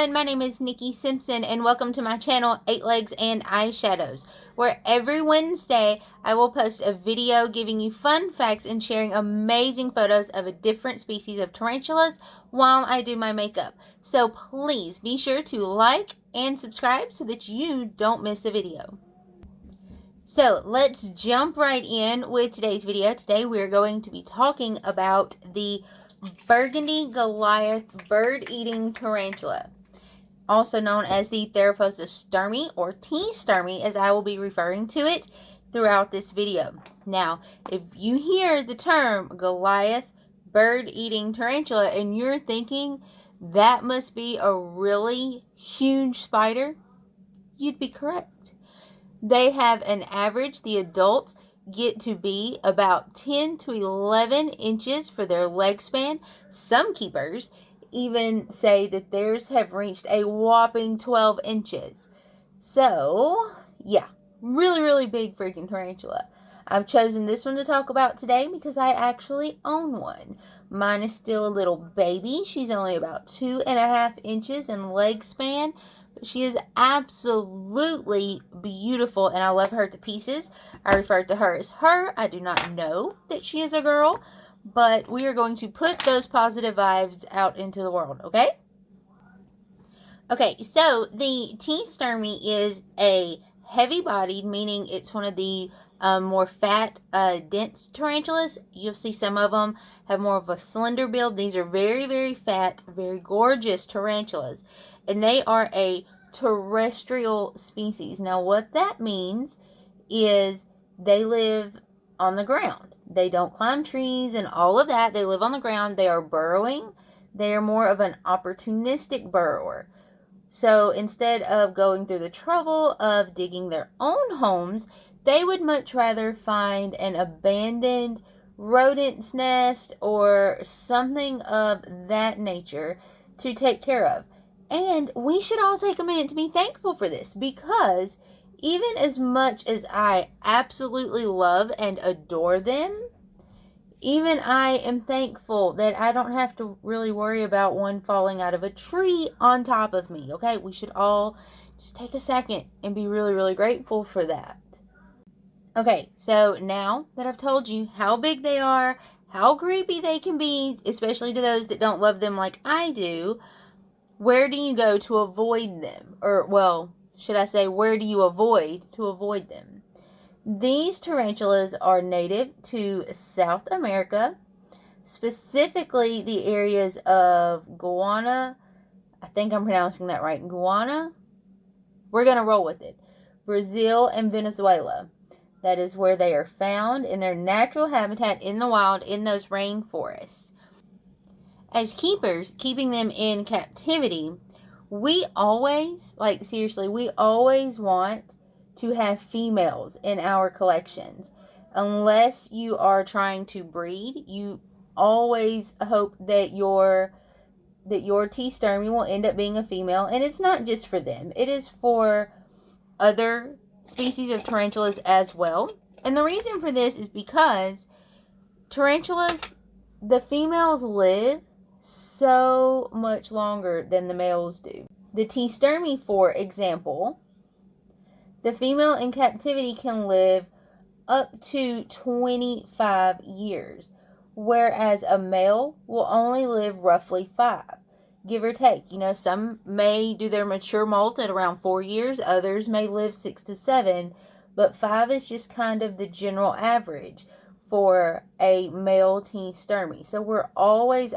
everyone, my name is Nikki Simpson and welcome to my channel 8 Legs and Eyeshadows, where every Wednesday I will post a video giving you fun facts and sharing amazing photos of a different species of tarantulas while I do my makeup. So please be sure to like and subscribe so that you don't miss a video. So let's jump right in with today's video. Today we're going to be talking about the Burgandy Goliath bird-eating tarantula, also known as the Theraposa stirmi or tea stirmi, as I will be referring to it throughout this video. Now, if you hear the term Goliath bird-eating tarantula and you're thinking that must be a really huge spider, you'd be correct. They have an average, the adults get to be about 10 to 11 inches for their leg span. Some keepers even say that theirs have reached a whopping 12 inches. So, yeah, really big freaking tarantula. I've chosen this one to talk about today because I actually own one. Mine is still a little baby. She's only about 2.5 inches in leg span. She is absolutely beautiful, and I love her to pieces. I refer to her as her. I do not know that she is a girl, but we are going to put those positive vibes out into the world, okay? Okay, so the tea stirmi is a heavy-bodied, meaning it's one of the more fat, dense tarantulas. You'll see some of them have more of a slender build. These are very fat, very gorgeous tarantulas. And they are a terrestrial species. Now, what that means is they live on the ground. They don't climb trees and all of that. They live on the ground. They are burrowing. They are more of an opportunistic burrower. So instead of going through the trouble of digging their own homes, they would much rather find an abandoned rodent's nest or something of that nature to take care of. And we should all take a minute to be thankful for this, because even as much as I absolutely love and adore them, even I am thankful that I don't have to really worry about one falling out of a tree on top of me, okay? We should all just take a second and be really grateful for that. Okay, so now that I've told you how big they are, how creepy they can be, especially to those that don't love them like I do, where do you go to avoid them? Or, well, should I say, where do you avoid to avoid them? These tarantulas are native to South America, specifically the areas of Guyana. I think I'm pronouncing that right. Guyana? We're going to roll with it. Brazil and Venezuela. That is where they are found in their natural habitat in the wild in those rainforests. As keepers, keeping them in captivity, we always, like seriously, we always want to have females in our collections. Unless you are trying to breed, you always hope that your tea stirmi will end up being a female. And it's not just for them. It is for other species of tarantulas as well. And the reason for this is because tarantulas, the females live so much longer than the males do. The tea stirmi, for example, the female in captivity can live up to 25 years, whereas a male will only live roughly 5, give or take. You know, some may do their mature molt at around 4 years, others may live 6 to 7, but 5 is just kind of the general average for a male tea stirmi. So we're always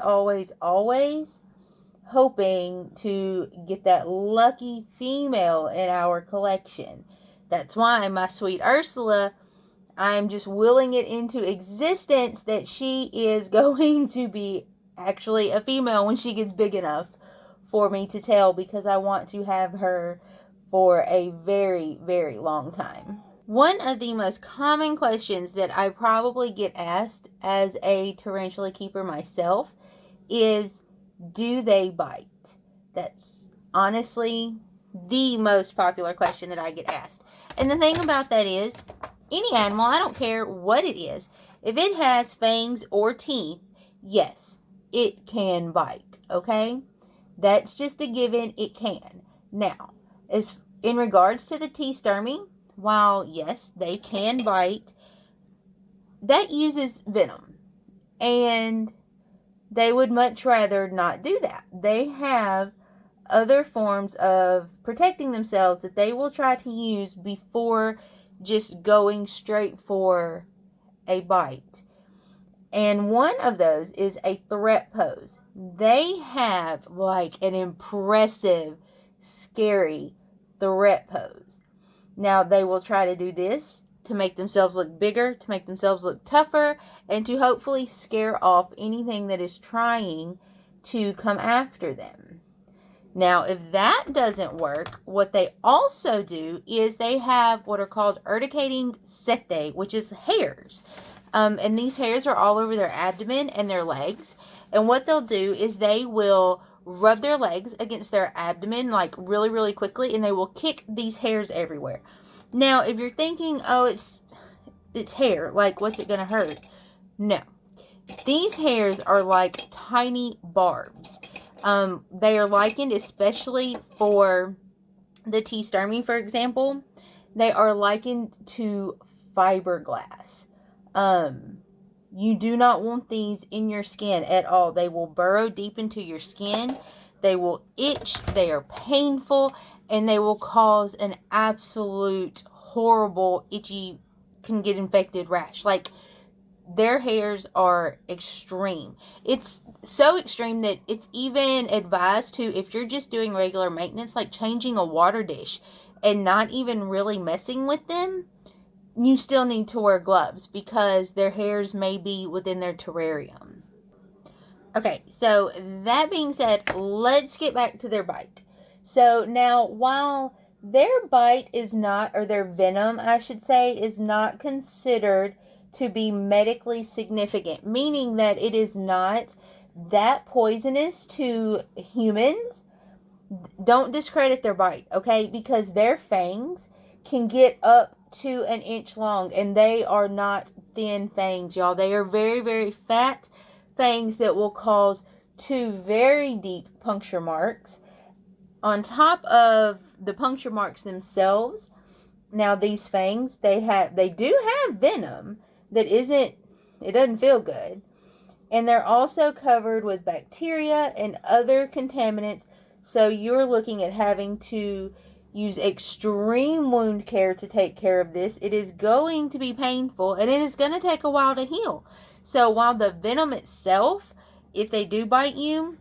hoping to get that lucky female in our collection. That's why my sweet Ursula, I'm just willing it into existence that she is going to be actually a female when she gets big enough for me to tell, because I want to have her for a very long time. One of the most common questions that I probably get asked as a tarantula keeper myself is, do they bite? That's honestly the most popular question that I get asked. And the thing about that is, any animal, I don't care what it is, if it has fangs or teeth, yes, it can bite, okay? That's just a given. It can. Now, as in regards to the tea stirmi, while yes, they can bite, that uses venom. And they would much rather not do that. They have other forms of protecting themselves that they will try to use before just going straight for a bite. And one of those is a threat pose. They have like an impressive, scary threat pose. Now, they will try to do this to make themselves look bigger, to make themselves look tougher, and to hopefully scare off anything that is trying to come after them. Now, if that doesn't work, what they also do is they have what are called urticating setae, which is hairs. And these hairs are all over their abdomen and their legs. And what they'll do is they will rub their legs against their abdomen like really, really quickly, and they will kick these hairs everywhere. Now, if you're thinking, oh, it's hair, like what's it going to hurt? No. These hairs are like tiny barbs. They are likened, especially for the tea stirmi, for example, they are likened to fiberglass. You do not want these in your skin at all. They will burrow deep into your skin. They will itch. They are painful. And they will cause an absolute horrible, itchy, can get infected rash. Like, their hairs are extreme. It's so extreme that it's even advised to, if you're just doing regular maintenance, like changing a water dish and not even really messing with them, you still need to wear gloves because their hairs may be within their terrarium. Okay, so that being said, let's get back to their bite. So now, while their bite is not, or their venom, I should say, is not considered to be medically significant, meaning that it is not that poisonous to humans, don't discredit their bite, okay? Because their fangs can get up to an inch long, and they are not thin fangs, y'all. They are very, very fat fangs that will cause 2 very deep puncture marks. On top of the puncture marks themselves, now these fangs, they do have venom that it doesn't feel good. And they're also covered with bacteria and other contaminants. So you're looking at having to use extreme wound care to take care of this. It is going to be painful, and it is going to take a while to heal. So while the venom itself, if they do bite you,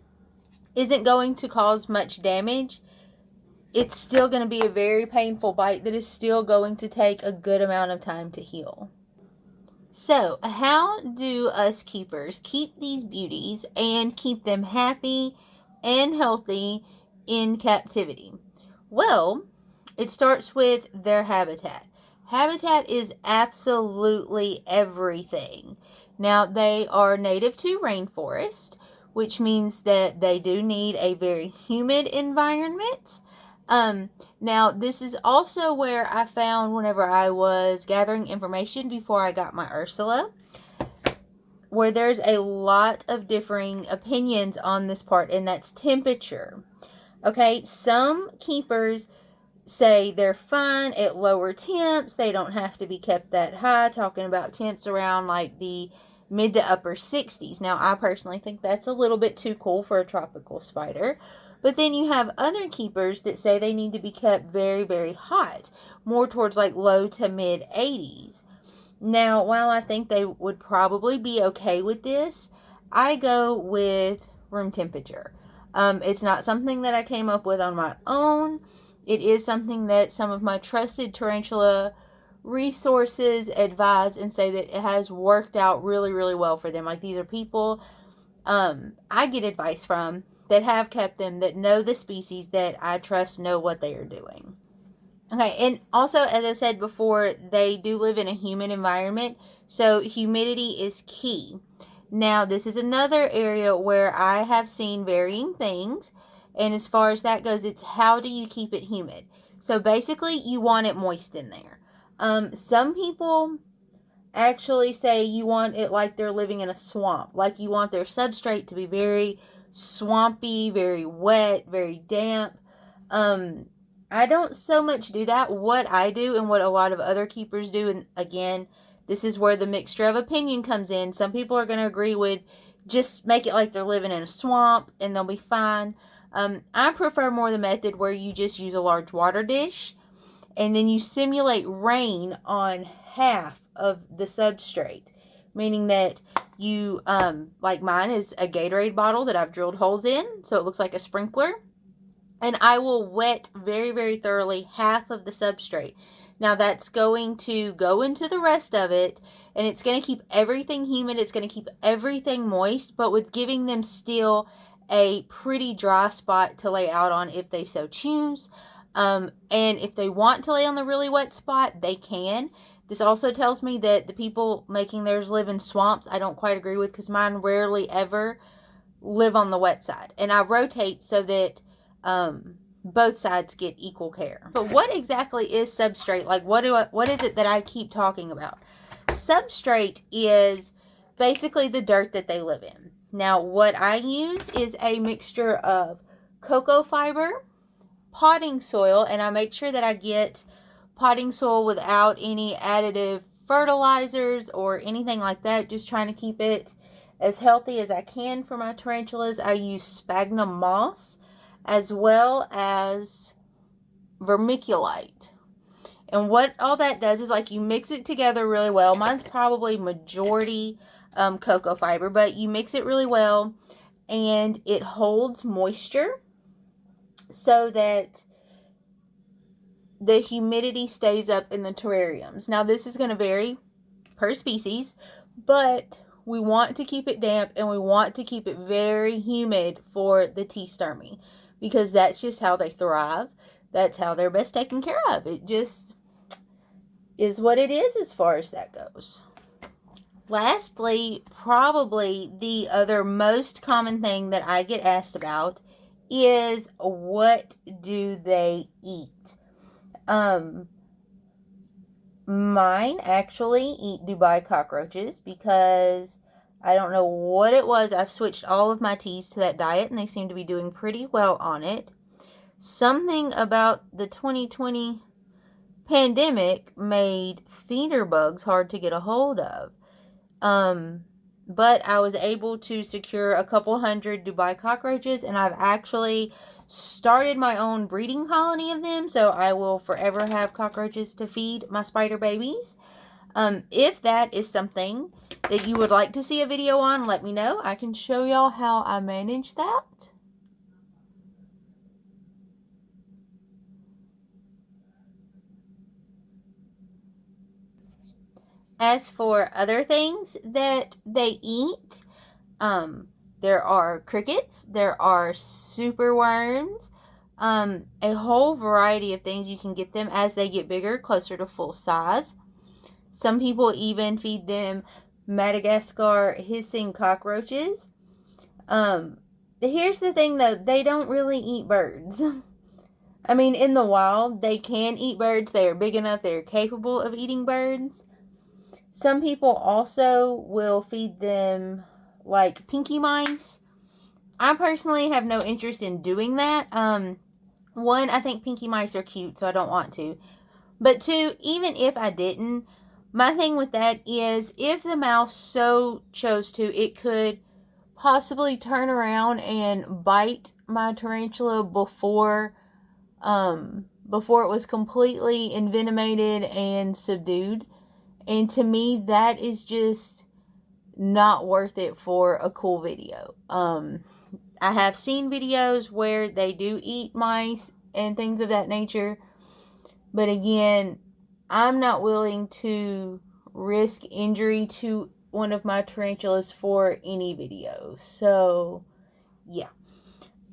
isn't going to cause much damage, it's still going to be a very painful bite that is still going to take a good amount of time to heal. So, how do us keepers keep these beauties and keep them happy and healthy in captivity? Well, it starts with their habitat. Habitat is absolutely everything. Now, they are native to rainforest, which means that they do need a very humid environment. Now, this is also where I found, whenever I was gathering information before I got my Ursula, where there's a lot of differing opinions on this part, and that's temperature. Okay, some keepers say they're fine at lower temps. They don't have to be kept that high, talking about temps around like the mid to upper 60s. Now, I personally think that's a little bit too cool for a tropical spider. But then you have other keepers that say they need to be kept very, very hot, more towards like low to mid 80s. Now, while I think they would probably be okay with this, I go with room temperature. It's not something that I came up with on my own. It is something that some of my trusted tarantula resources advise and say that it has worked out really, really well for them. Like, these are people I get advice from that have kept them, that know the species, that I trust know what they are doing. Okay, and also, as I said before, they do live in a humid environment, so humidity is key. Now, this is another area where I have seen varying things, and as far as that goes, it's how do you keep it humid? So basically, you want it moist in there. Some people actually say you want it like they're living in a swamp, like you want their substrate to be very swampy, very wet, very damp. I don't so much do that. What I do and what a lot of other keepers do, and again, this is where the mixture of opinion comes in. Some people are going to agree with just make it like they're living in a swamp and they'll be fine. I prefer more the method where you just use a large water dish and then you simulate rain on half of the substrate, meaning that you, like mine is a Gatorade bottle that I've drilled holes in, so it looks like a sprinkler, and I will wet very, very thoroughly half of the substrate. Now that's going to go into the rest of it, and it's going to keep everything humid, it's going to keep everything moist, but with giving them still a pretty dry spot to lay out on if they so choose. And if they want to lay on the really wet spot, they can. This also tells me that the people making theirs live in swamps. I don't quite agree with, because mine rarely ever live on the wet side. And I rotate so that both sides get equal care. But what exactly is substrate? Like, what is it that I keep talking about? Substrate is basically the dirt that they live in. Now, what I use is a mixture of cocoa fiber, potting soil, and I make sure that I get potting soil without any additive fertilizers or anything like that, just trying to keep it as healthy as I can for my tarantulas. I use sphagnum moss as well as vermiculite. And what all that does is, like, you mix it together really well. Mine's probably majority cocoa fiber, but you mix it really well and it holds moisture so that the humidity stays up in the terrariums. Now, this is going to vary per species, but we want to keep it damp and we want to keep it very humid for the tea stirmi, because that's just how they thrive. That's how they're best taken care of. It just is what it is as far as that goes. Lastly, probably the other most common thing that I get asked about is, what do they eat? Mine actually eat Dubai cockroaches, because I don't know what it was. I've switched all of my teas to that diet and they seem to be doing pretty well on it. Something about the 2020 pandemic made feeder bugs hard to get a hold of. But I was able to secure a couple hundred Dubai cockroaches, and I've actually started my own breeding colony of them, so I will forever have cockroaches to feed my spider babies. If that is something that you would like to see a video on, let me know. I can show y'all how I manage that. As for other things that they eat, there are crickets, there are super worms, a whole variety of things. You can get them as they get bigger, closer to full size. Some people even feed them Madagascar hissing cockroaches. Here's the thing though, they don't really eat birds. I mean, in the wild, they can eat birds. They are big enough, they're capable of eating birds. Some people also will feed them like pinky mice. I personally have no interest in doing that. One, I think pinky mice are cute, so I don't want to. But two, even if I didn't, my thing with that is, if the mouse so chose to, it could possibly turn around and bite my tarantula before it was completely envenomated and subdued. And to me, that is just not worth it for a cool video. I have seen videos where they do eat mice and things of that nature. But again, I'm not willing to risk injury to one of my tarantulas for any video. So, yeah.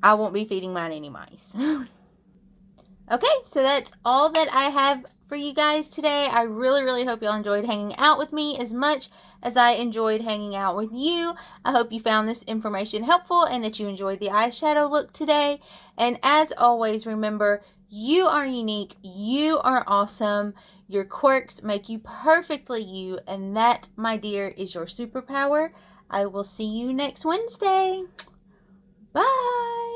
I won't be feeding mine any mice. Okay, so that's all that I have for you guys today. I really, really hope y'all enjoyed hanging out with me as much as I enjoyed hanging out with you. I hope you found this information helpful and that you enjoyed the eyeshadow look today. And as always, remember, you are unique, you are awesome, your quirks make you perfectly you, and that, my dear, is your superpower. I will see you next Wednesday. Bye!